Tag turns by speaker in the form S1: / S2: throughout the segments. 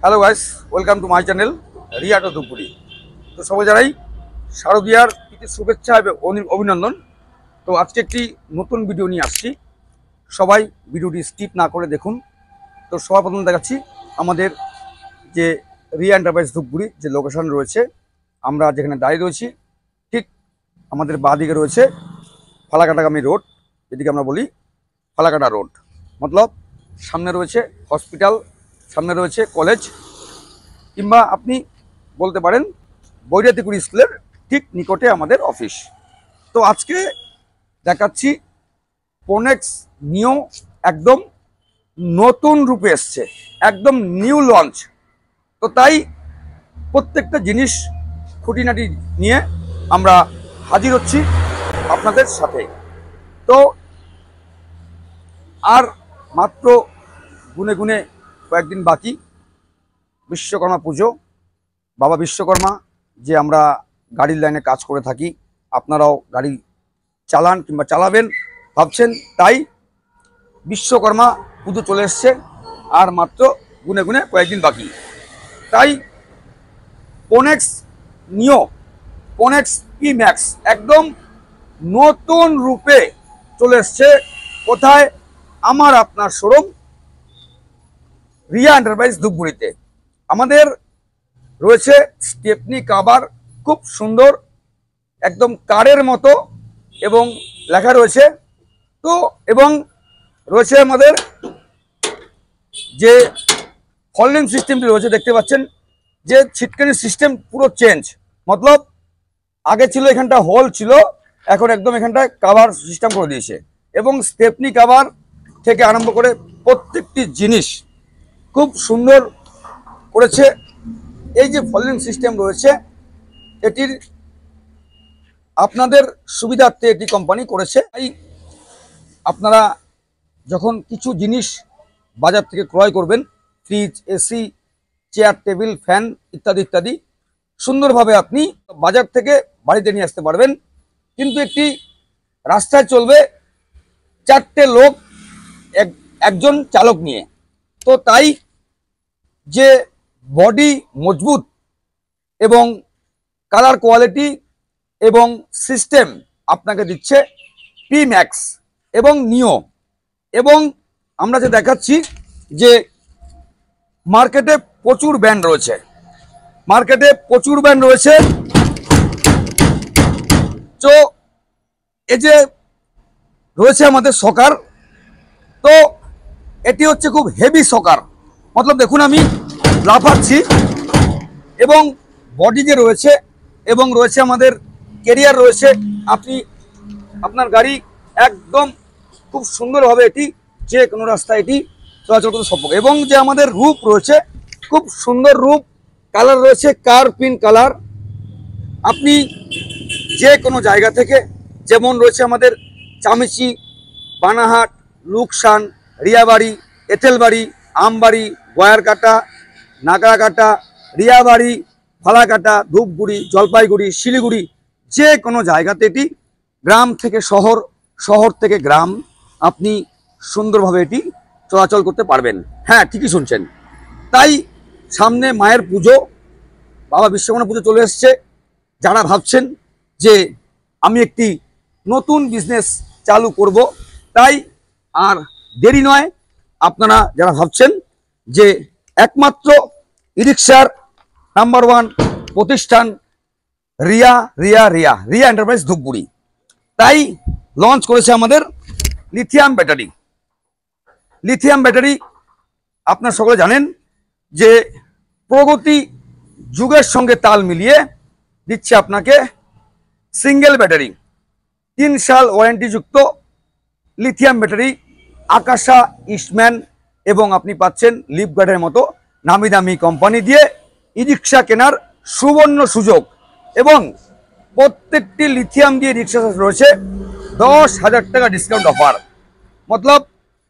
S1: Hello guys, welcome to my channel Riya to Dhupguri. তো সবাই জানাই শারদীয়ার প্রীতি শুভেচ্ছা এবং অভিনন্দন। তো আজকে একটি নতুন ভিডিও নিয়ে আসছি, সবাই ভিডিওটি স্কিপ না করে দেখুন। তো সবার প্রথম দেখাচ্ছি আমাদের যে রিয়া এন্টারপ্রাইজ ধূপগুড়ি যে লোকেশন রয়েছে, আমরা যেখানে দাঁড়িয়ে রয়েছি ঠিক আমাদের বাঁ দিকে রয়েছে ফালাকাটাগামী রোড, যেদিকে আমরা বলি ফালাকাটা রোড। মতলব সামনে রয়েছে হসপিটাল, সামনে রয়েছে কলেজ, কিংবা আপনি বলতে পারেন বৈরাতিকুড়ি স্কুলের ঠিক নিকটে আমাদের অফিস। তো আজকে দেখাচ্ছি পোনেক্স নিও, একদম নতুন রূপে এসছে, একদম নিউ লঞ্চ। তো তাই প্রত্যেকটা জিনিস খুঁটিনাটি নিয়ে আমরা হাজির হচ্ছি আপনাদের সাথে। তো আর মাত্র গুনে গুনে কয়েকদিন বাকি বিশ্বকর্মা পুজো। বাবা বিশ্বকর্মা যে আমরা গাড়ির লাইনে কাজ করে থাকি, আপনারাও গাড়ি চালান কিংবা চালাবেন ভাবছেন, তাই বিশ্বকর্মা পুজো চলে এসছে, আর মাত্র গুনে গুনে কয়েকদিন বাকি। তাই পোনেক্স নিও, পোনেক্স পি ম্যাক্স একদম নতুন রূপে চলে এসছে। কোথায়? আমার আপনার শোরুম রিয়া এন্টারপ্রাইজ ধূপগুড়িতে। আমাদের রয়েছে স্টেপনি কাভার, খুব সুন্দর, একদম কারের মতো, এবং লেখা রয়েছে। তো এবং রয়েছে আমাদের যে ফলিং সিস্টেমটি রয়েছে, দেখতে পাচ্ছেন যে ছিটকানি সিস্টেম পুরো চেঞ্জ। মতলব আগে ছিল এখানটা হোল ছিল, এখন একদম এখানটায় কাভার সিস্টেম করে দিয়েছে, এবং স্টেপনি কাভার থেকে আরম্ভ করে প্রত্যেকটি জিনিস খুব সুন্দর করেছে। এই যে ফলিং সিস্টেম রয়েছে, এটির আপনাদের সুবিধার্থে এটি কোম্পানি করেছে। তাই আপনারা যখন কিছু জিনিস বাজার থেকে ক্রয় করবেন, fridge, AC, chair, table, fan ইত্যাদি ইত্যাদি, সুন্দরভাবে আপনি বাজার থেকে বাড়িতে নিয়ে আসতে পারবেন। কিন্তু একটি রাস্তায় চলবে 4টে লোক একজন চালক নিয়ে। তো তাই যে বডি মজবুত এবং কালার কোয়ালিটি এবং সিস্টেম আপনাকে দিচ্ছে পি ম্যাক্স এবং নিও। এবং আমরা যে দেখাচ্ছি যে মার্কেটে প্রচুর ব্র্যান্ড রয়েছে, তো এই যে রয়েছে আমাদের সকার, তো এটি হচ্ছে খুব হেভি সকার। মতলব দেখুন আমি লাফাচ্ছি, এবং বডি যে রয়েছে, এবং রয়েছে আমাদের ক্যারিয়ার রয়েছে, আপনি আপনার গাড়ি একদম খুব সুন্দরভাবে এটি যে কোনো রাস্তায় এটি চলাচল করতে সক্ষম। এবং যে আমাদের রূপ রয়েছে, খুব সুন্দর রূপ, কালার রয়েছে কার পিন কালার। আপনি যে কোনো জায়গা থেকে, যেমন রয়েছে আমাদের চামিচি, বানাহাট, লুকসান, রিয়াবাড়ি, এঁথেলবাড়ি, আমবাড়ি, গয়ারকাটা, নাগরাকাটা, রিয়াবাড়ি, ফালাকাটা, ধূপগুড়ি, জলপাইগুড়ি, শিলিগুড়ি, যে কোনো জায়গাতে এটি গ্রাম থেকে শহর, শহর থেকে গ্রাম, আপনি সুন্দরভাবে এটি চলাচল করতে পারবেন। হ্যাঁ, ঠিকই শুনছেন। তাই সামনে মায়ের পুজো, বাবা বিশ্বকর্মা পুজো চলে এসছে। যারা ভাবছেন যে আমি একটি নতুন বিজনেস চালু করব, তাই আর দেরি নয়। আপনারা যারা ভাবছেন যে একমাত্র ই-রিক্সার নাম্বার 1 প্রতিষ্ঠান রিয়া রিয়া রিয়া রিয়া এন্টারপ্রাইজ ধূপগুড়ি, তাই লঞ্চ করেছে আমাদের লিথিয়াম ব্যাটারি। লিথিয়াম ব্যাটারি আপনারা সকলে জানেন যে প্রগতি যুগের সঙ্গে তাল মিলিয়ে দিচ্ছে আপনাকে সিঙ্গেল ব্যাটারি, 3 সাল ওয়ারেন্টিযুক্ত লিথিয়াম ব্যাটারি, আকাশা, ইস্টম্যান, এবং আপনি পাচ্ছেন লিফগার্ডের মতো নামি দামি কোম্পানি দিয়ে ই-রিক্সা কেনার সুবর্ণ সুযোগ। এবং প্রত্যেকটি লিথিয়াম দিয়ে রিক্সা রয়েছে 10,000 টাকা ডিসকাউন্ট অফার। মতলব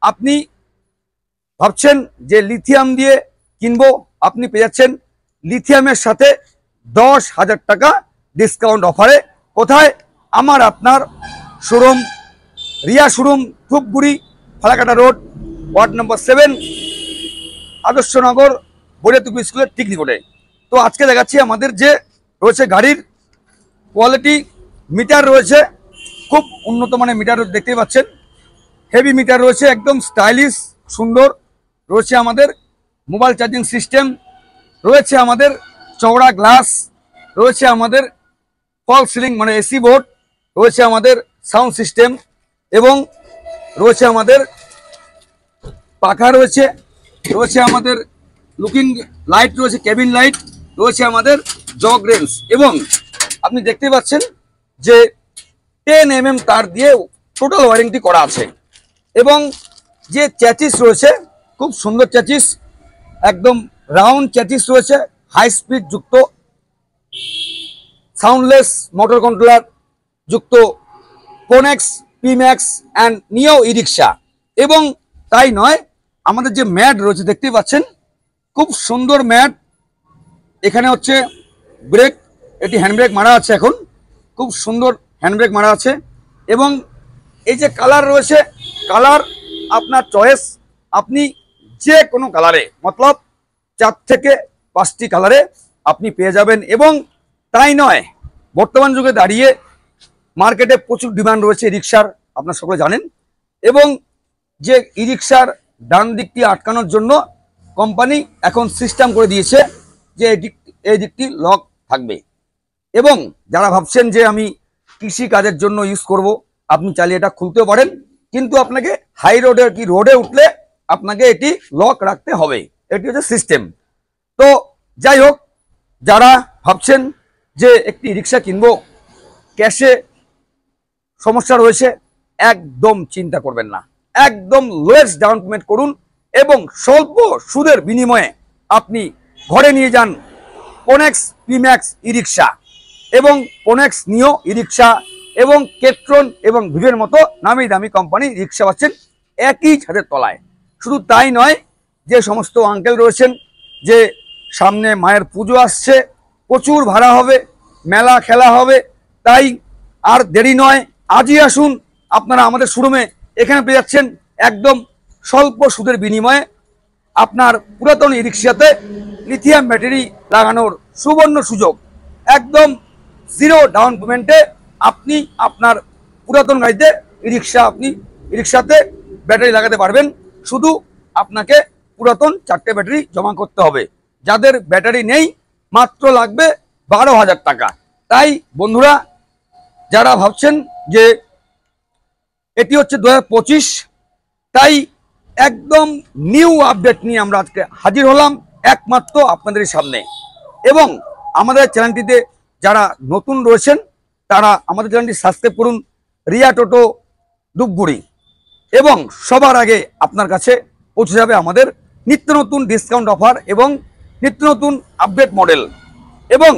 S1: আপনি ভাবছেন যে লিথিয়াম দিয়ে কিনবো, আপনি পেয়ে যাচ্ছেন লিথিয়ামের সাথে 10,000 টাকা ডিসকাউন্ট অফারে। কোথায়? আমার আপনার showroom Riya showroom, Dhupguri, Falakata road, ward number 7, Adarshnagar, বড়িয়াতুপুর স্কুলের ঠিক নিকটে। তো আজকে দেখাচ্ছি আমাদের যে রয়েছে গাড়ির কোয়ালিটি মিটার রয়েছে, খুব উন্নত মানের মিটার দেখতে পাচ্ছেন, হেভি মিটার রয়েছে, একদম স্টাইলিশ সুন্দর রয়েছে। আমাদের মোবাইল চার্জিং সিস্টেম রয়েছে, আমাদের চওড়া গ্লাস রয়েছে, আমাদের ফল সিলিং মানে এসি বোর্ড রয়েছে, আমাদের সাউন্ড সিস্টেম এবং রয়েছে আমাদের পাখা রয়েছে, রয়েছে আমাদের লুকিং লাইট রয়েছে, কেবিন লাইট রয়েছে, আমাদের জগ রেঞ্জ এবং আপনি দেখতে পাচ্ছেন যে 10 mm তার দিয়ে টোটাল ওয়ারেন্টি করা আছে। এবং যে চ্যাচিস রয়েছে খুব সুন্দর চ্যাচিস, একদম রাউন্ড চ্যাচিস রয়েছে, হাই স্পিড যুক্ত, সাউন্ডলেস মোটর কন্ট্রোলার যুক্ত কোনেক্স, পিম্যাক্স অ্যান্ড নিও ই রিক্সা। এবং তাই নয়, আমাদের যে ম্যাট রয়েছে দেখতে পাচ্ছেন, খুব সুন্দর ম্যাট। এখানে হচ্ছে ব্রেক, এটি হ্যান্ড ব্রেক মারা আছে, এখন খুব সুন্দর হ্যান্ড ব্রেক মারা আছে। এবং এই যে কালার রয়েছে, কালার আপনার চয়েস, আপনি যে কোনো কালারে মতলব 4 থেকে 5টি কালারে আপনি পেয়ে যাবেন। এবং তাই নয়, বর্তমান যুগে দাঁড়িয়ে মার্কেটে প্রচুর ডিমান্ড রয়েছে রিক্সার, আপনারা সকলে জানেন। এবং যে ই রিক্সার ডান দিকটি আটকানোর জন্য কোম্পানি এখন সিস্টেম করে দিয়েছে যে এই দিকটি লক থাকবে। এবং যারা ভাবছেন যে আমি কৃষি কাজের জন্য ইউজ করব, আপনি চাইলে এটা খুলতেও পারেন, কিন্তু আপনাকে হাই রোডে কি রোডে উঠলে আপনাকে এটি লক রাখতে হবে, এটি হচ্ছে সিস্টেম। তো যাই হোক, যারা ভাবছেন যে একটি রিক্সা কিনবো, ক্যাশে সমস্যা রয়েছে, একদম চিন্তা করবেন না, একদম লোয়েস্ট ডাউন পেমেন্ট করুন এবং স্বল্প সুদের বিনিময়ে আপনি ঘরে নিয়ে যান কোনেক্স পিম্যাক্স ই রিক্সা এবং কোনেক্স নিও ই রিক্সা এবং কেট্রন এবং ভিভের মতো নামি দামি কোম্পানি রিক্সা পাচ্ছেন একই ছাদের তলায়। শুধু তাই নয়, যে সমস্ত আঙ্কেল রয়েছেন যে সামনে মায়ের পুজো আসছে, প্রচুর ভাড়া হবে, মেলা খেলা হবে, তাই আর দেরি নয়, আজই আসুন আপনারা আমাদের শোরুমে। এখানে পেয়ে যাচ্ছেন একদম স্বল্প সুদের বিনিময়ে আপনার পুরাতন ই রিক্সাতে লিথিয়াম ব্যাটারি লাগানোর সুবর্ণ সুযোগ। একদম জিরো ডাউন পেমেন্টে আপনি আপনার পুরাতন গাড়িতে আপনি ই রিক্সাতে ব্যাটারি লাগাতে পারবেন। শুধু আপনাকে পুরাতন 4টে ব্যাটারি জমা করতে হবে। যাদের ব্যাটারি নেই, মাত্র লাগবে 12,000 টাকা। তাই বন্ধুরা, যারা ভাবছেন যে এটি হচ্ছে 2025, তাই একদম নিউ আপডেট নিয়ে আমরা আজকে হাজির হলাম একমাত্র আপনাদের সামনে। এবং আমাদের চ্যানেলটিতে যারা নতুন রয়েছেন তারা আমাদের চ্যানেলটি সাবস্ক্রাইব করুন, রিয়া টোটো ধূপগুড়ি। এবং সবার আগে আপনার কাছে পৌঁছে যাবে আমাদের নিত্য নতুন ডিসকাউন্ট অফার এবং নিত্য নতুন আপডেট মডেল। এবং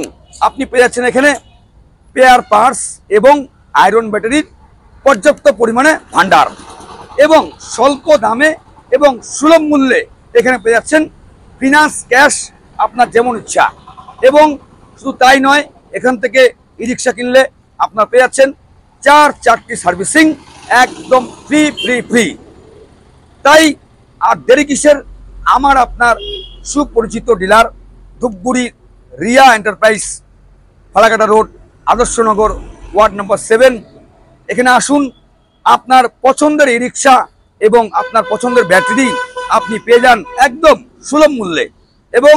S1: আপনি পেয়ে যাচ্ছেন এখানে পেয়ার পার্টস এবং আয়রন ব্যাটারির পর্যাপ্ত পরিমাণে ভান্ডার এবং স্বল্প দামে এবং সুলভ মূল্যে এখানে পেয়ে যাচ্ছেন ফিনান্স, ক্যাশ, আপনার যেমন ইচ্ছা। এবং শুধু তাই নয়, এখান থেকে ই রিক্সা কিনলে আপনার পেয়ে যাচ্ছেন 4টি সার্ভিসিং একদম ফ্রি ফ্রি ফ্রি। তাই আর দেরি কিসের, আমার আপনার সুপরিচিত dealer Dhupguri Riya enterprise, Falakata road, Adarsh Nagar, word number 7। এখানে আসুন, আপনার পছন্দের ই রিক্সা এবং আপনার পছন্দের ব্যাটারি আপনি পেয়ে যান একদম সুলভ মূল্যে। এবং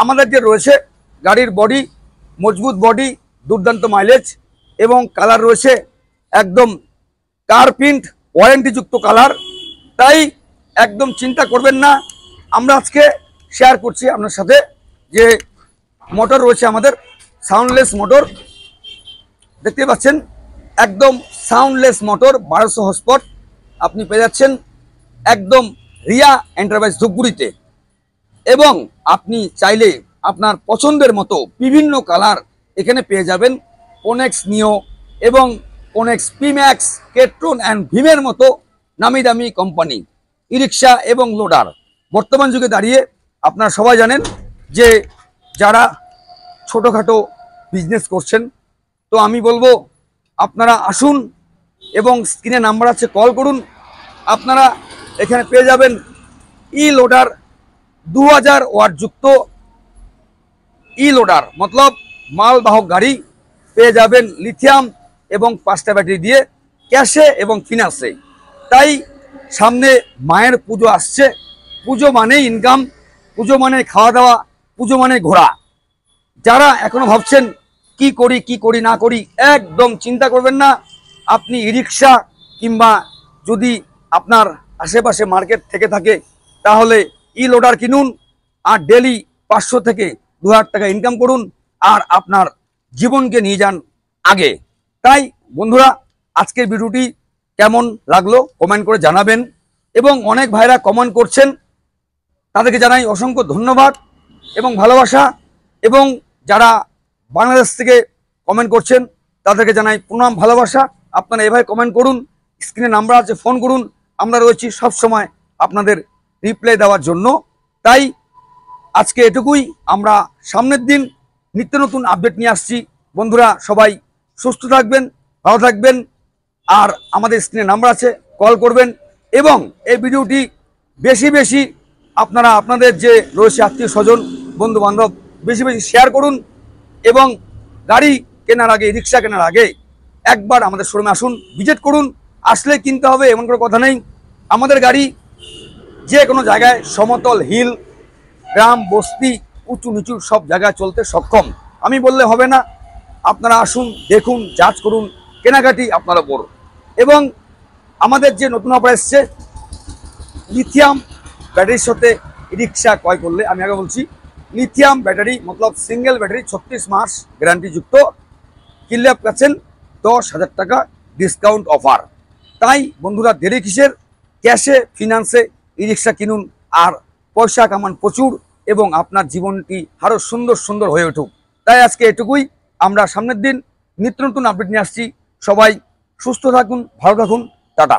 S1: আমাদের যে রয়েছে গাড়ির বডি, মজবুত বডি, দুর্দান্ত মাইলেজ এবং কালার রয়েছে একদম কার প্রিন্ট ওয়ারেন্টিযুক্ত কালার। তাই একদম চিন্তা করবেন না। আমরা আজকে শেয়ার করছি আপনার সাথে যে মোটর রয়েছে আমাদের সাউন্ডলেস মোটর, দেখতে পাচ্ছেন একদম সাউন্ডলেস মোটর 1200 হর্সপাওয়ার আপনি পেয়ে যাচ্ছেন একদম রিয়া এন্টারপ্রাইজ ধূপগুড়িতে। এবং আপনি চাইলে আপনার পছন্দের মতো বিভিন্ন কালার এখানে পেয়ে যাবেন কোনেক্স নিও এবং কোনেক্স পিম্যাক্স, কেট্রন অ্যান্ড ভিমের মতো নামি দামি কোম্পানি ই রিক্সা এবং লোডার। বর্তমান যুগে দাঁড়িয়ে আপনারা সবাই জানেন যে যারা ছোটোখাটো বিজনেস করছেন, তো আমি বলবো আপনারা আসুন এবং স্ক্রিনে নাম্বার আছে, কল করুন। আপনারা এখানে পেয়ে যাবেন ই লোডার 2000 ওয়াট যুক্ত ই লোডার মতলব মালবাহক গাড়ি পেয়ে যাবেন লিথিয়াম এবং 5টা ব্যাটারি দিয়ে ক্যাশে এবং ফিনান্সে। তাই সামনে মায়ের পুজো আসছে, পুজো মানেই ইনকাম, পুজো মানে খাওয়া দাওয়া, পুজো মানে ঘোরা। যারা এখনো ভাবছেন কি করি না করি, একদম চিন্তা করবেন না। আপনি ই রিক্সা কিংবা যদি আপনার আশেপাশে মার্কেট থেকে থাকে তাহলে ই লোডার কিনুন আর ডেলি 500 থেকে 2000 টাকা ইনকাম করুন আর আপনার জীবনকে নিয়ে যান আগে। তাই বন্ধুরা, আজকের ভিডিওটি কেমন লাগলো কমেন্ট করে জানাবেন এবং অনেক ভাইরা কমেন্ট করছেন, তাদেরকে জানাই অসংখ্য ধন্যবাদ এবং ভালোবাসা। এবং যারা বাংলাদেশ থেকে কমেন্ট করছেন তাদেরকে জানাই প্রণাম ভালোবাসা। আপনারা এভাবে কমেন্ট করুন, স্ক্রিনে নাম্বার আছে, ফোন করুন, আমরা রয়েছি সব সময় আপনাদের রিপ্লাই দেওয়ার জন্য। তাই আজকে এটুকুই, আমরা সামনের দিন নিত্য নতুন আপডেট নিয়ে আসছি। বন্ধুরা সবাই সুস্থ থাকবেন, ভালো থাকবেন আর আমাদের স্ক্রিনে নাম্বার আছে, কল করবেন এবং এই ভিডিওটি বেশি বেশি আপনারা আপনাদের যে রয়েছে আত্মীয় স্বজন বন্ধু বান্ধব বেশি বেশি শেয়ার করুন এবং গাড়ি কেনার আগে, রিক্সা কেনার আগে একবার আমাদের শোরুমে আসুন, ভিজিট করুন। আসলে কিনতে হবে এমন কোনো কথা নেই। আমাদের গাড়ি যে কোনো জায়গায়, সমতল, হিল, গ্রাম, বস্তি, উঁচু নিচু সব জায়গায় চলতে সক্ষম। আমি বললে হবে না, আপনারা আসুন, দেখুন, জাজ করুন, কেনাকাটি আপনারা করুন। এবং আমাদের যে নতুন অফার এসছে, লিথিয়াম ব্যাটারির সাথে রিক্সা ক্রয় করলে, আমি আগে বলছি, লিথিয়াম ব্যাটারি মতলব সিঙ্গেল ব্যাটারি 36 মাস গ্যারান্টিযুক্ত কিনলে পাচ্ছেন 10,000 টাকা ডিসকাউন্ট অফার। তাই বন্ধুরা দেরি কিসের, ক্যাশে ফিনান্সে ই রিক্সা কিনুন আর পয়সা কামান প্রচুর এবং আপনার জীবনটি আরও সুন্দর সুন্দর হয়ে উঠুক। তাই আজকে এটুকুই, আমরা সামনের দিন নিত্য নতুন আপডেট নিয়ে আসছি। সবাই সুস্থ থাকুন, ভালো থাকুন, টাটা।